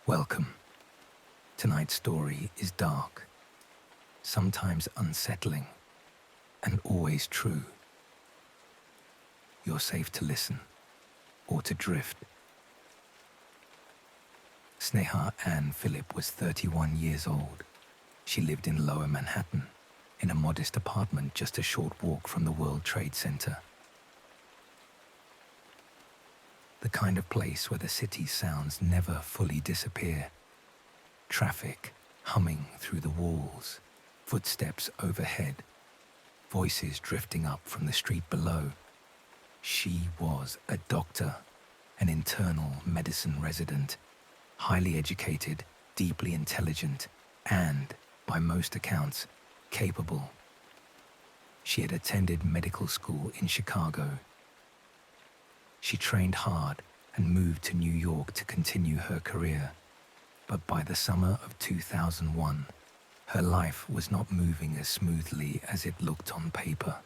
Welcome. Tonight's story is dark, sometimes unsettling, and always true. You're safe to listen or to drift. Sneha Philip was 31 years old. She lived in Lower Manhattan, in a modest apartment just a short walk from the World Trade Center. The kind of place where the city's sounds never fully disappear. Traffic humming through the walls, footsteps overhead, voices drifting up from the street below. She was a doctor, an internal medicine resident, highly educated, deeply intelligent, and, by most accounts, capable. She had attended medical school in Chicago. She trained hard and moved to New York to continue her career. But by the summer of 2001, her life was not moving as smoothly as it looked on paper.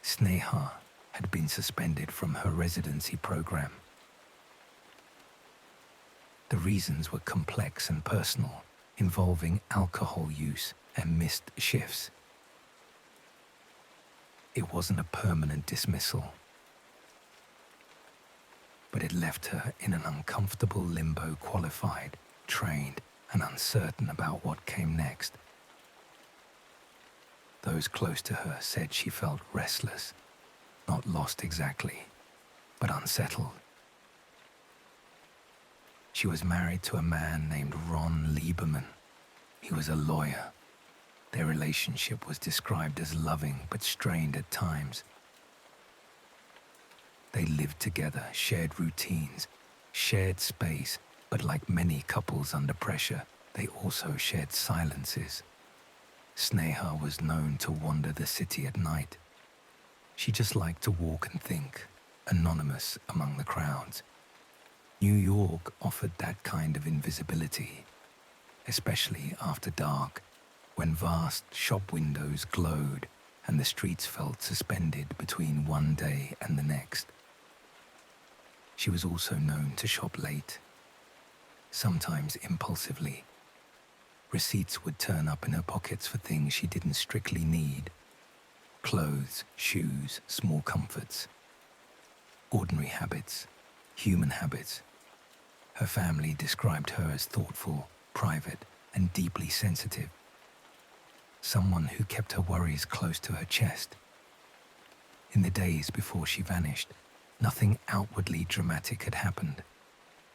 Sneha had been suspended from her residency program. The reasons were complex and personal, involving alcohol use and missed shifts. It wasn't a permanent dismissal, but it left her in an uncomfortable limbo, qualified, trained, and uncertain about what came next. Those close to her said she felt restless, not lost exactly, but unsettled. She was married to a man named Ron Lieberman. He was a lawyer. Their relationship was described as loving but strained at times. They lived together, shared routines, shared space, but like many couples under pressure, they also shared silences. Sneha was known to wander the city at night. She just liked to walk and think, anonymous among the crowds. New York offered that kind of invisibility, especially after dark, when vast shop windows glowed and the streets felt suspended between one day and the next. She was also known to shop late, sometimes impulsively. Receipts would turn up in her pockets for things she didn't strictly need. Clothes, shoes, small comforts. Ordinary habits, human habits. Her family described her as thoughtful, private, and deeply sensitive. Someone who kept her worries close to her chest. In the days before she vanished, nothing outwardly dramatic had happened.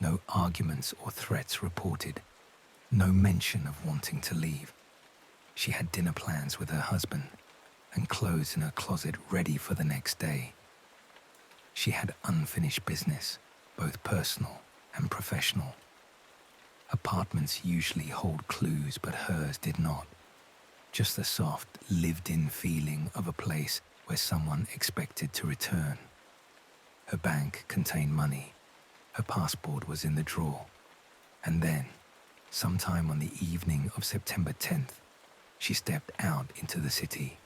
No arguments or threats reported. No mention of wanting to leave. She had dinner plans with her husband and clothes in her closet ready for the next day. She had unfinished business, both personal and professional. Apartments usually hold clues, but hers did not. Just the soft, lived-in feeling of a place where someone expected to return. Her bank contained money. Her passport was in the drawer. And then, sometime on the evening of September 10th, she stepped out into the city.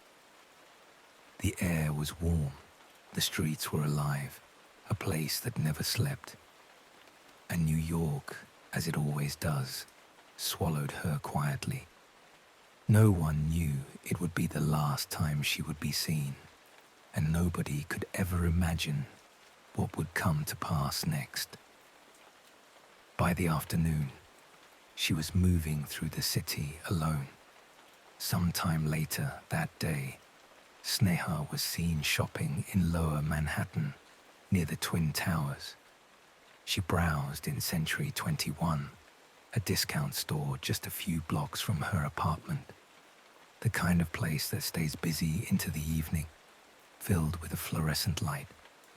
The air was warm. The streets were alive. A place that never slept. And New York, as it always does, swallowed her quietly. No one knew it would be the last time she would be seen, and nobody could ever imagine what would come to pass next. By the afternoon, she was moving through the city alone. Sometime later that day, Sneha was seen shopping in Lower Manhattan, near the Twin Towers. She browsed in Century 21, a discount store just a few blocks from her apartment. The kind of place that stays busy into the evening, filled with a fluorescent light,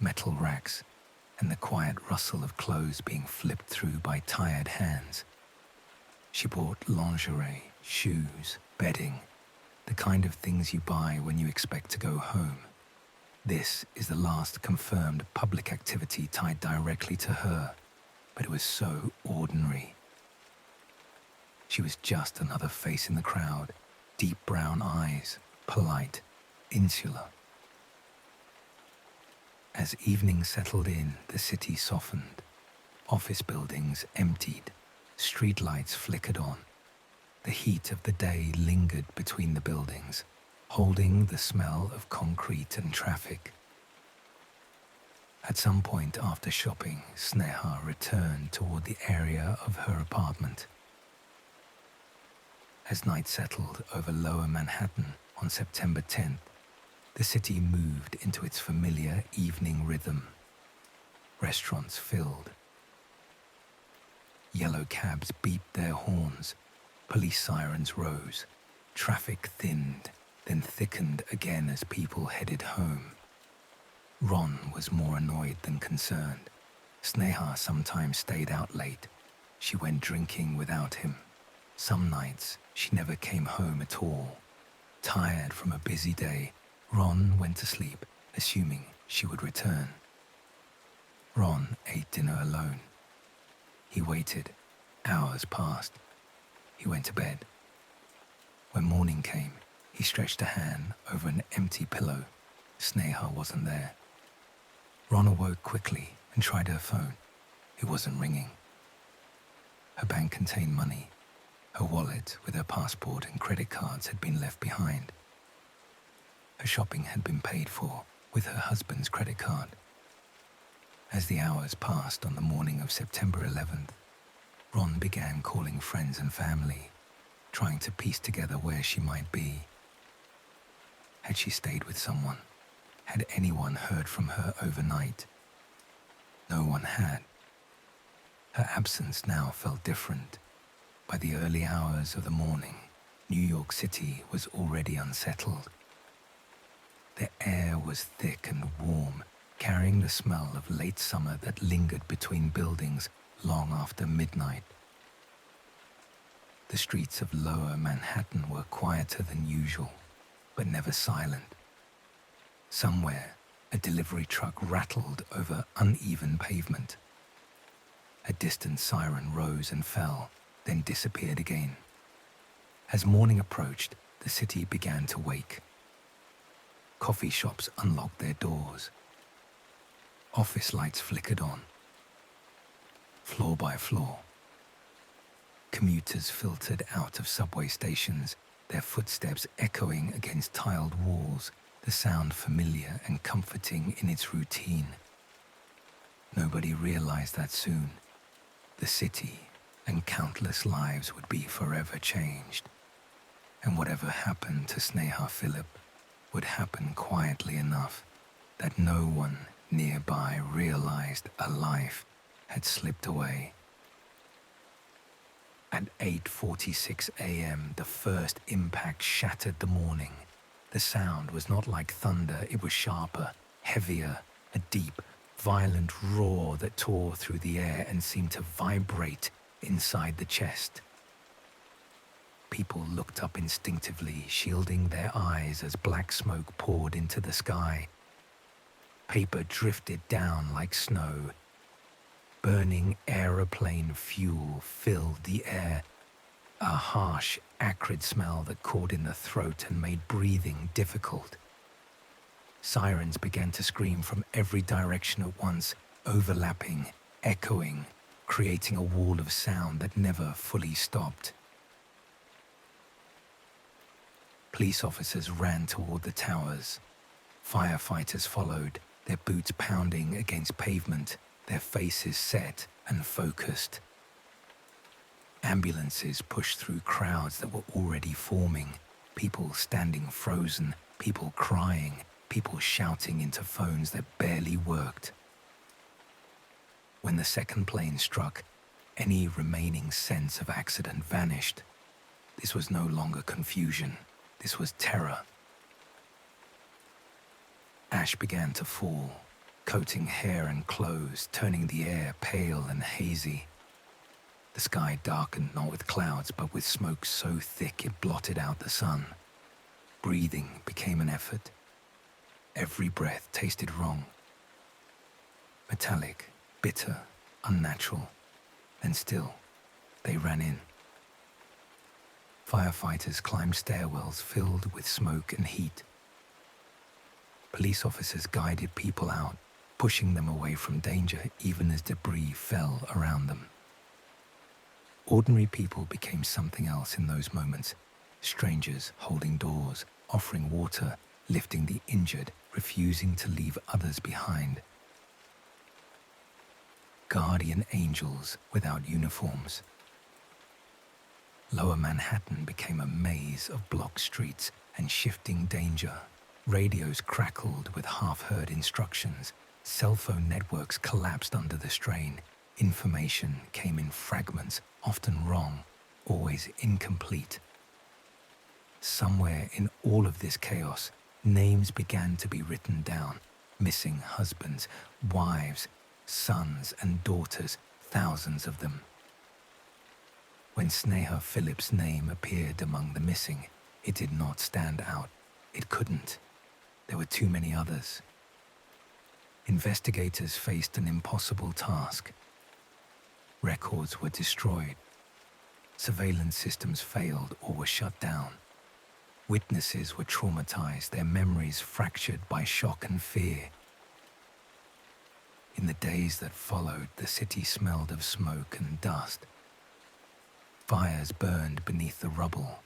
metal racks, and the quiet rustle of clothes being flipped through by tired hands. She bought lingerie, shoes, bedding, the kind of things you buy when you expect to go home. This is the last confirmed public activity tied directly to her, but it was so ordinary. She was just another face in the crowd, deep brown eyes, polite, insular. As evening settled in, the city softened. Office buildings emptied, streetlights flickered on. The heat of the day lingered between the buildings, holding the smell of concrete and traffic. At some point after shopping, Sneha returned toward the area of her apartment. As night settled over lower Manhattan on September 10th, the city moved into its familiar evening rhythm. Restaurants filled. Yellow cabs beeped their horns. Police sirens rose. Traffic thinned, then thickened again as people headed home. Ron was more annoyed than concerned. Sneha sometimes stayed out late. She went drinking without him. Some nights, she never came home at all. Tired from a busy day, Ron went to sleep, assuming she would return. Ron ate dinner alone. He waited. Hours passed. He went to bed. When morning came, he stretched a hand over an empty pillow. Sneha wasn't there. Ron awoke quickly and tried her phone. It wasn't ringing. Her bank contained money. Her wallet with her passport and credit cards had been left behind. Her shopping had been paid for with her husband's credit card. As the hours passed on the morning of September 11th, Ron began calling friends and family, trying to piece together where she might be. Had she stayed with someone? Had anyone heard from her overnight? No one had. Her absence now felt different. By the early hours of the morning, New York City was already unsettled. The air was thick and warm, carrying the smell of late summer that lingered between buildings long after midnight. The streets of lower Manhattan were quieter than usual, but never silent. Somewhere, a delivery truck rattled over uneven pavement. A distant siren rose and fell, then disappeared again. As morning approached, the city began to wake. Coffee shops unlocked their doors. Office lights flickered on. Floor by floor. Commuters filtered out of subway stations, their footsteps echoing against tiled walls, the sound familiar and comforting in its routine. Nobody realized that soon, the city and countless lives would be forever changed. And whatever happened to Sneha Philip would happen quietly enough that no one nearby realized a life had slipped away. At 8:46 a.m., the first impact shattered the morning. The sound was not like thunder, it was sharper, heavier, a deep, violent roar that tore through the air and seemed to vibrate inside the chest. People looked up instinctively, shielding their eyes as black smoke poured into the sky. Paper drifted down like snow. Burning aeroplane fuel filled the air, a harsh, acrid smell that caught in the throat and made breathing difficult. Sirens began to scream from every direction at once, overlapping, echoing, creating a wall of sound that never fully stopped. Police officers ran toward the towers. Firefighters followed, their boots pounding against pavement, their faces set and focused. Ambulances pushed through crowds that were already forming, people standing frozen, people crying, people shouting into phones that barely worked. When the second plane struck, any remaining sense of accident vanished. This was no longer confusion. This was terror. Ash began to fall, coating hair and clothes, turning the air pale and hazy. The sky darkened not with clouds, but with smoke so thick it blotted out the sun. Breathing became an effort. Every breath tasted wrong. Metallic, bitter, unnatural. And still, they ran in. Firefighters climbed stairwells filled with smoke and heat. Police officers guided people out, pushing them away from danger even as debris fell around them. Ordinary people became something else in those moments. Strangers holding doors, offering water, lifting the injured, refusing to leave others behind. Guardian angels without uniforms. Lower Manhattan became a maze of blocked streets and shifting danger. Radios crackled with half-heard instructions. Cell phone networks collapsed under the strain. Information came in fragments, often wrong, always incomplete. Somewhere in all of this chaos, names began to be written down. Missing husbands, wives, sons and daughters, thousands of them. When Sneha Philip's name appeared among the missing, it did not stand out. It couldn't. There were too many others. Investigators faced an impossible task. Records were destroyed. Surveillance systems failed or were shut down. Witnesses were traumatized, their memories fractured by shock and fear. In the days that followed, the city smelled of smoke and dust. Fires burned beneath the rubble.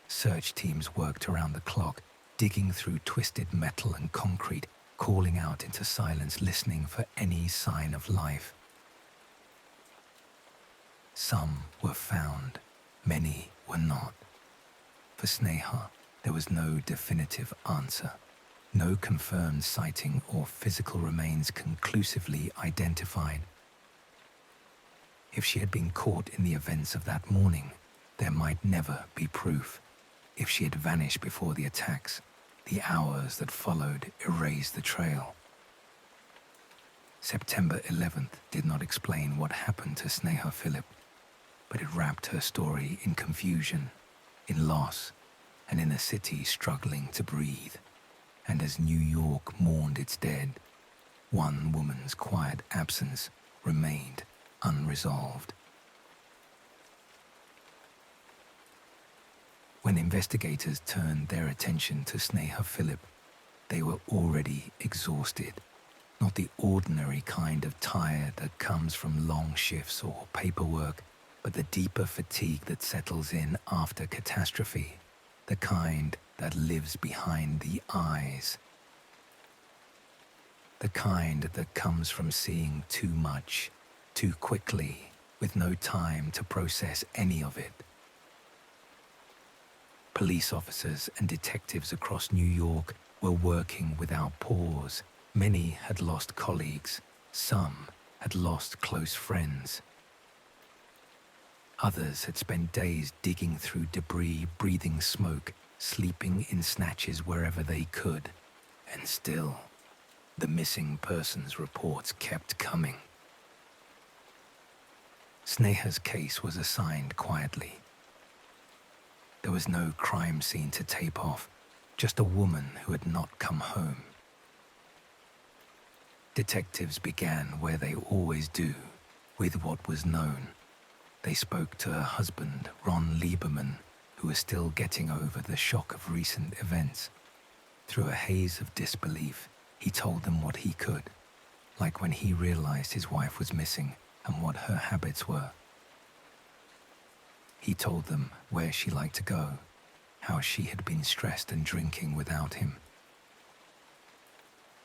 Search teams worked around the clock, digging through twisted metal and concrete, calling out into silence, listening for any sign of life. Some were found, many were not. For Sneha, there was no definitive answer. No confirmed sighting or physical remains conclusively identified. If she had been caught in the events of that morning, there might never be proof. If she had vanished before the attacks, the hours that followed erased the trail. September 11th did not explain what happened to Sneha Philip, but it wrapped her story in confusion, in loss, and in a city struggling to breathe. And as New York mourned its dead, one woman's quiet absence remained unresolved. When investigators turned their attention to Sneha Philip, they were already exhausted. Not the ordinary kind of tired that comes from long shifts or paperwork, but the deeper fatigue that settles in after catastrophe, the kind that lives behind the eyes. The kind that comes from seeing too much, too quickly, with no time to process any of it. Police officers and detectives across New York were working without pause. Many had lost colleagues, some had lost close friends. Others had spent days digging through debris, breathing smoke, sleeping in snatches wherever they could. And still, the missing persons reports kept coming. Sneha's case was assigned quietly. There was no crime scene to tape off, just a woman who had not come home. Detectives began where they always do, with what was known. They spoke to her husband, Ron Lieberman, who was still getting over the shock of recent events. Through a haze of disbelief, he told them what he could, like when he realized his wife was missing and what her habits were. He told them where she liked to go, how she had been stressed and drinking without him.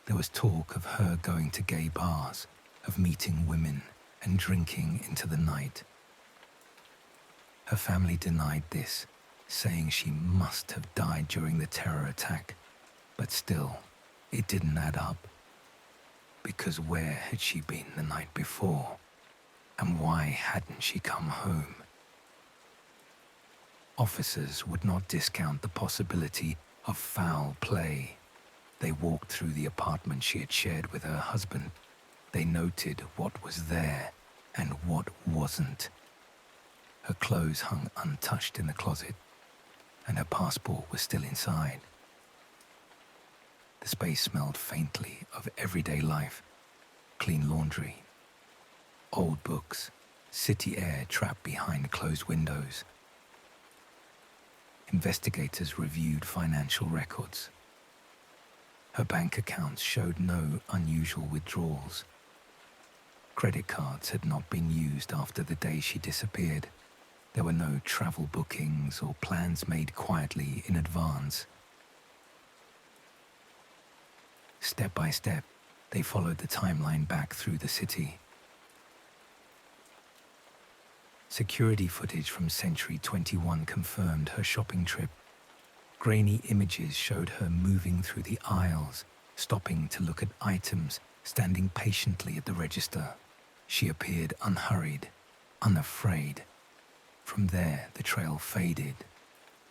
There was talk of her going to gay bars, of meeting women and drinking into the night. Her family denied this, saying she must have died during the terror attack, but still, it didn't add up. Because where had she been the night before? And why hadn't she come home? Officers would not discount the possibility of foul play. They walked through the apartment she had shared with her husband. They noted what was there and what wasn't. Her clothes hung untouched in the closet, and her passport was still inside. The space smelled faintly of everyday life, clean laundry, old books, city air trapped behind closed windows. Investigators reviewed financial records. Her bank accounts showed no unusual withdrawals. Credit cards had not been used after the day she disappeared. There were no travel bookings or plans made quietly in advance. Step by step, they followed the timeline back through the city. Security footage from Century 21 confirmed her shopping trip. Grainy images showed her moving through the aisles, stopping to look at items, standing patiently at the register. She appeared unhurried, unafraid. From there, the trail faded.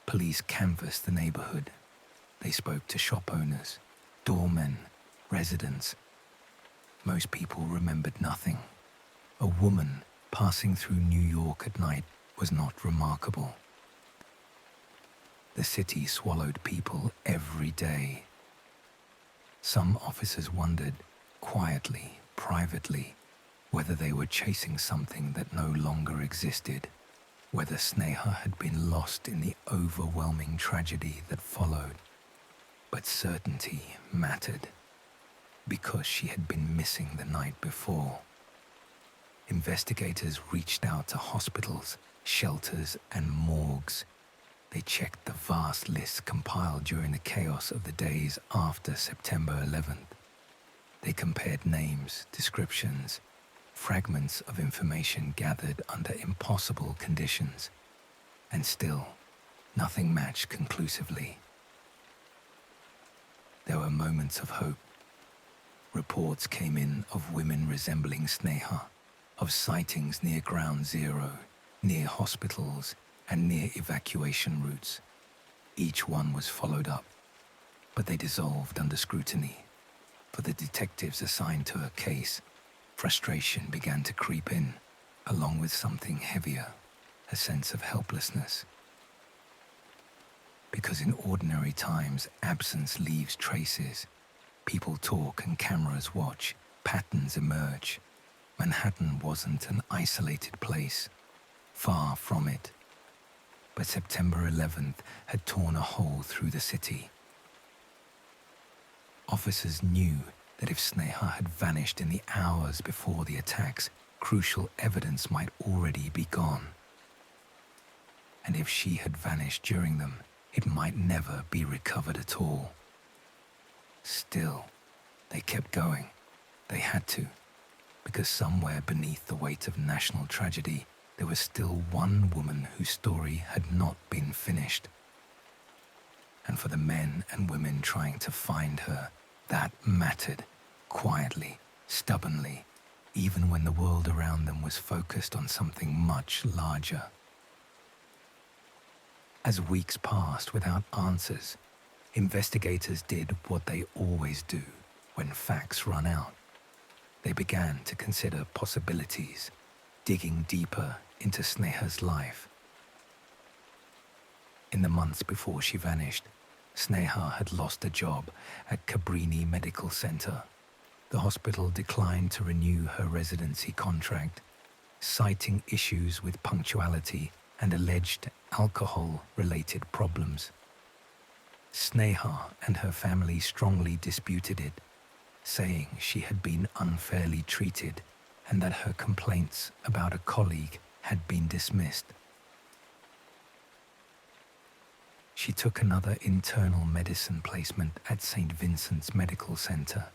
Police canvassed the neighborhood. They spoke to shop owners, doormen, residents. Most people remembered nothing. A woman passing through New York at night was not remarkable. The city swallowed people every day. Some officers wondered, quietly, privately, whether they were chasing something that no longer existed, whether Sneha had been lost in the overwhelming tragedy that followed. But certainty mattered, because she had been missing the night before. Investigators reached out to hospitals, shelters, and morgues. They checked the vast lists compiled during the chaos of the days after September 11th. They compared names, descriptions, fragments of information gathered under impossible conditions, and still, nothing matched conclusively. There were moments of hope. Reports came in of women resembling Sneha, of sightings near Ground Zero, near hospitals, and near evacuation routes. Each one was followed up, but they dissolved under scrutiny. For the detectives assigned to her case, frustration began to creep in, along with something heavier, a sense of helplessness. Because in ordinary times, absence leaves traces. People talk and cameras watch, patterns emerge. Manhattan wasn't an isolated place, far from it. But September 11th had torn a hole through the city. Officers knew that if Sneha had vanished in the hours before the attacks, crucial evidence might already be gone. And if she had vanished during them, it might never be recovered at all. Still, they kept going. They had to, because somewhere beneath the weight of national tragedy, there was still one woman whose story had not been finished. And for the men and women trying to find her, that mattered, quietly, stubbornly, even when the world around them was focused on something much larger. As weeks passed without answers, investigators did what they always do when facts run out. They began to consider possibilities, digging deeper into Sneha's life. In the months before she vanished, Sneha had lost a job at Cabrini Medical Center. The hospital declined to renew her residency contract, citing issues with punctuality and alleged alcohol-related problems. Sneha and her family strongly disputed it, saying she had been unfairly treated and that her complaints about a colleague had been dismissed. She took another internal medicine placement at St. Vincent's Medical Center,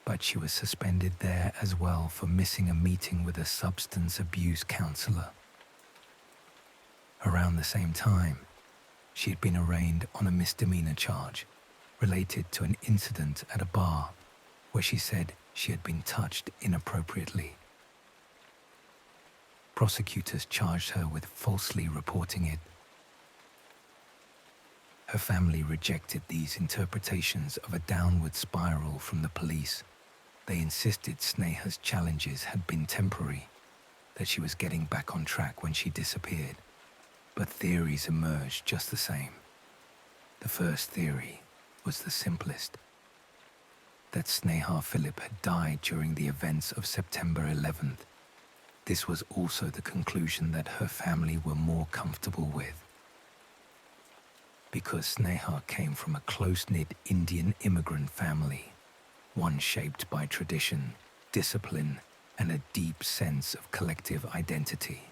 but she was suspended there as well for missing a meeting with a substance abuse counselor. Around the same time, she had been arraigned on a misdemeanor charge related to an incident at a bar where she said she had been touched inappropriately. Prosecutors charged her with falsely reporting it. Her family rejected these interpretations of a downward spiral from the police. They insisted Sneha's challenges had been temporary, that she was getting back on track when she disappeared. But theories emerged just the same. The first theory was the simplest, that Sneha Philip had died during the events of September 11th. This was also the conclusion that her family were more comfortable with. because Sneha came from a close-knit Indian immigrant family, one shaped by tradition, discipline, and a deep sense of collective identity.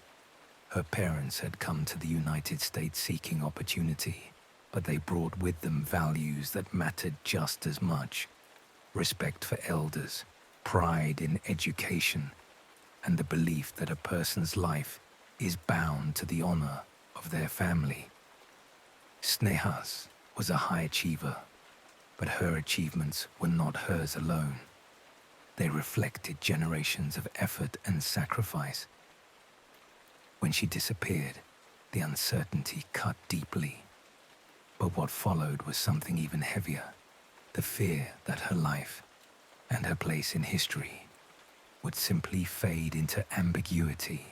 Her parents had come to the United States seeking opportunity, but they brought with them values that mattered just as much: respect for elders, pride in education, and the belief that a person's life is bound to the honor of their family. Sneha's was a high achiever, but her achievements were not hers alone. They reflected generations of effort and sacrifice. When she disappeared, the uncertainty cut deeply. But what followed was something even heavier: the fear that her life and her place in history would simply fade into ambiguity.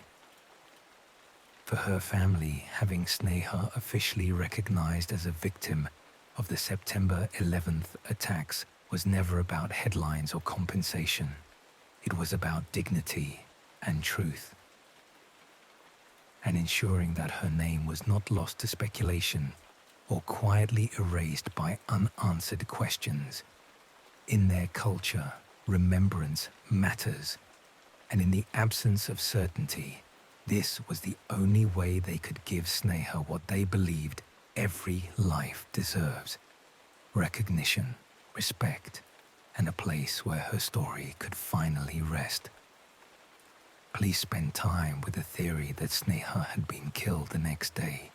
For her family, having Sneha officially recognized as a victim of the September 11th attacks was never about headlines or compensation. It was about dignity and truth, and ensuring that her name was not lost to speculation or quietly erased by unanswered questions. In their culture, remembrance matters, and in the absence of certainty, this was the only way they could give Sneha what they believed every life deserves: recognition, respect, and a place where her story could finally rest. Police spent time with the theory that Sneha had been killed the next day.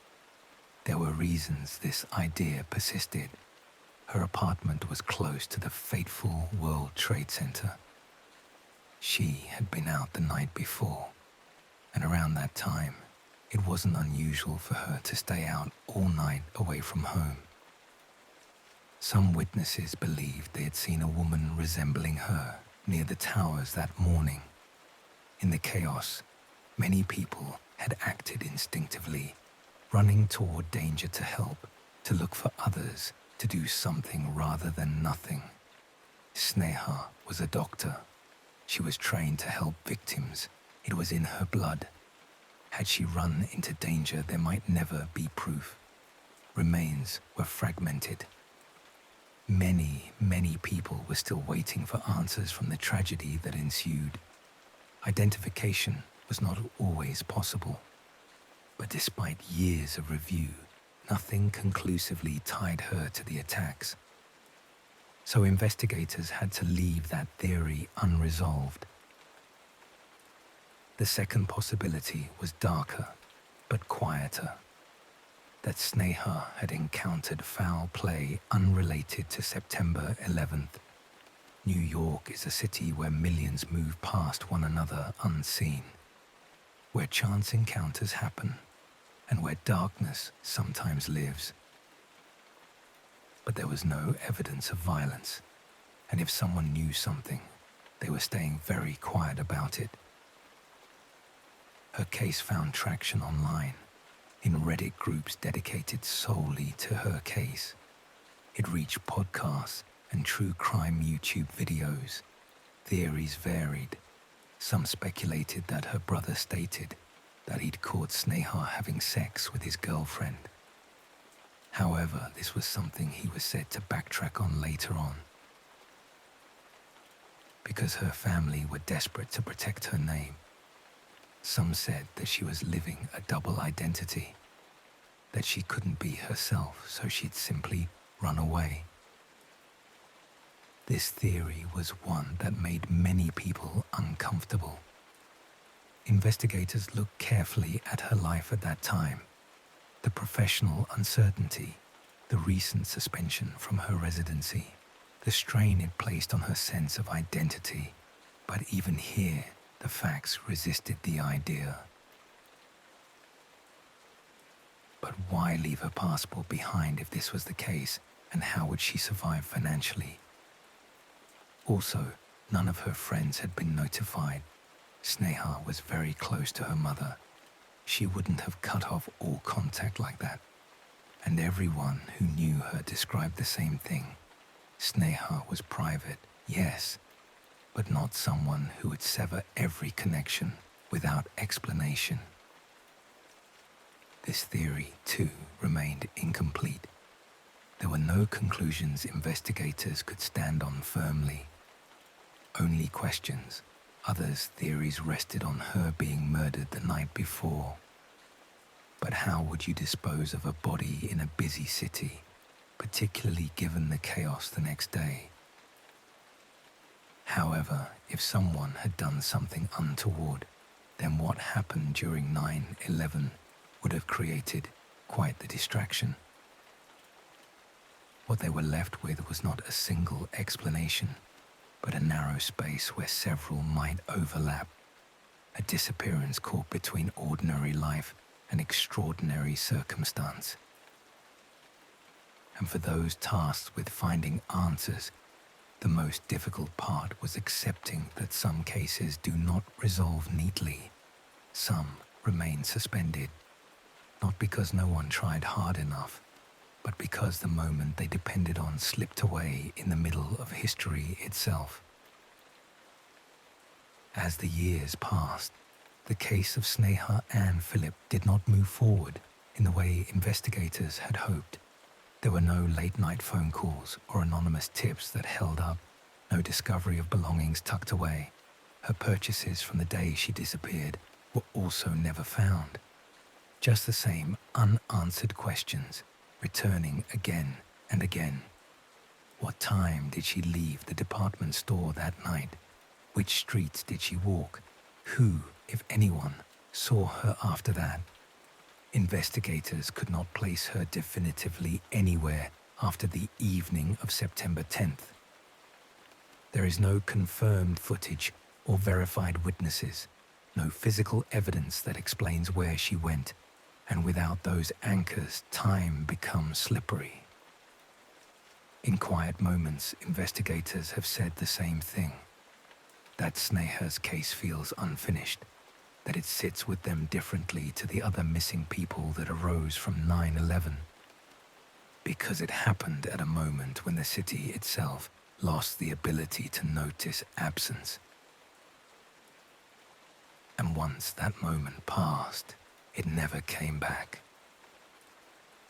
There were reasons this idea persisted. Her apartment was close to the fateful World Trade Center. She had been out the night before, and around that time, it wasn't unusual for her to stay out all night away from home. Some witnesses believed they had seen a woman resembling her near the towers that morning. In the chaos, many people had acted instinctively, running toward danger to help, to look for others, to do something rather than nothing. Sneha was a doctor. She was trained to help victims. It was in her blood. Had she run into danger, there might never be proof. Remains were fragmented. Many people were still waiting for answers from the tragedy that ensued. Identification was not always possible, but despite years of review, nothing conclusively tied her to the attacks. So investigators had to leave that theory unresolved. The second possibility was darker, but quieter: that Sneha had encountered foul play unrelated to September 11th. New York is a city where millions move past one another unseen, where chance encounters happen, and where darkness sometimes lives. But there was no evidence of violence, and if someone knew something, they were staying very quiet about it. Her case found traction online, in Reddit groups dedicated solely to her case. It reached podcasts and true crime YouTube videos. Theories varied. Some speculated that her brother stated that he'd caught Sneha having sex with his girlfriend. However, this was something he was said to backtrack on later on. Because her family were desperate to protect her name, some said that she was living a double identity, that she couldn't be herself, so she'd simply run away. This theory was one that made many people uncomfortable. Investigators looked carefully at her life at that time: the professional uncertainty, the recent suspension from her residency, the strain it placed on her sense of identity. But even here, the facts resisted the idea. But why leave her passport behind if this was the case, and how would she survive financially? Also, none of her friends had been notified. Sneha was very close to her mother. She wouldn't have cut off all contact like that. And everyone who knew her described the same thing. Sneha was private, yes, but not someone who would sever every connection without explanation. This theory, too, remained incomplete. There were no conclusions investigators could stand on firmly, only questions. Others' theories rested on her being murdered the night before. But how would you dispose of a body in a busy city, particularly given the chaos the next day? However, if someone had done something untoward, then what happened during 9/11 would have created quite the distraction. What they were left with was not a single explanation, but a narrow space where several might overlap, a disappearance caught between ordinary life and extraordinary circumstance. And for those tasked with finding answers, the most difficult part was accepting that some cases do not resolve neatly. Some remain suspended, not because no one tried hard enough, but because the moment they depended on slipped away in the middle of history itself. As the years passed, the case of Sneha Philip did not move forward in the way investigators had hoped. There were no late-night phone calls or anonymous tips that held up, no discovery of belongings tucked away. Her purchases from the day she disappeared were also never found. Just the same unanswered questions, returning again and again. What time did she leave the department store that night? Which streets did she walk? Who, if anyone, saw her after that? Investigators could not place her definitively anywhere after the evening of September 10th. There is no confirmed footage or verified witnesses, no physical evidence that explains where she went, and without those anchors, time becomes slippery. In quiet moments, investigators have said the same thing, that Sneha's case feels unfinished, that it sits with them differently to the other missing people that arose from 9/11, because it happened at a moment when the city itself lost the ability to notice absence. And once that moment passed, it never came back.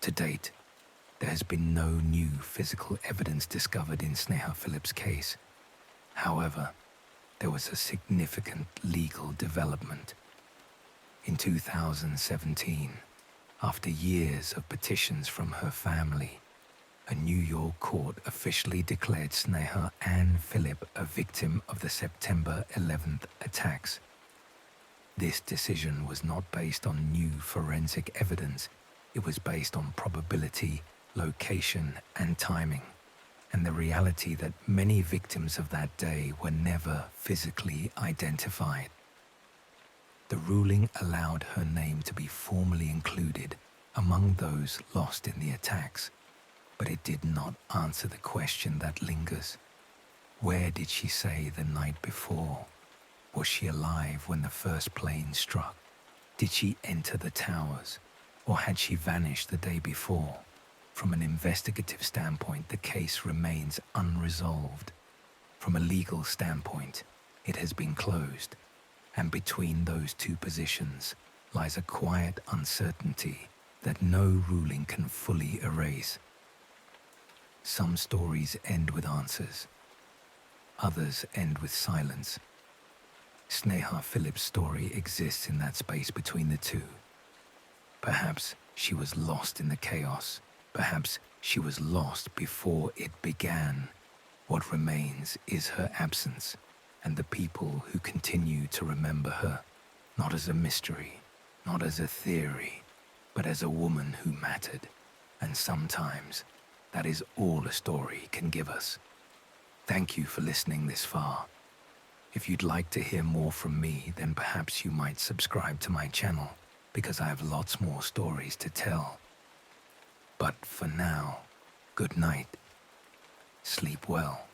To date, there has been no new physical evidence discovered in Sneha Philip's case. However, there was a significant legal development. In 2017, after years of petitions from her family, a New York court officially declared Sneha Philip a victim of the September 11th attacks. This decision was not based on new forensic evidence. It was based on probability, location, and timing, and the reality that many victims of that day were never physically identified. The ruling allowed her name to be formally included among those lost in the attacks, but it did not answer the question that lingers. Where did she say the night before? Was she alive when the first plane struck? Did she enter the towers, or had she vanished the day before? From an investigative standpoint, the case remains unresolved. From a legal standpoint, it has been closed, and between those two positions lies a quiet uncertainty that no ruling can fully erase. Some stories end with answers. Others end with silence. Sneha Philip's story exists in that space between the two. Perhaps she was lost in the chaos. Perhaps she was lost before it began. What remains is her absence and the people who continue to remember her, not as a mystery, not as a theory, but as a woman who mattered. And sometimes that is all a story can give us. Thank you for listening this far. If you'd like to hear more from me, then perhaps you might subscribe to my channel, because I have lots more stories to tell. But for now, good night. Sleep well.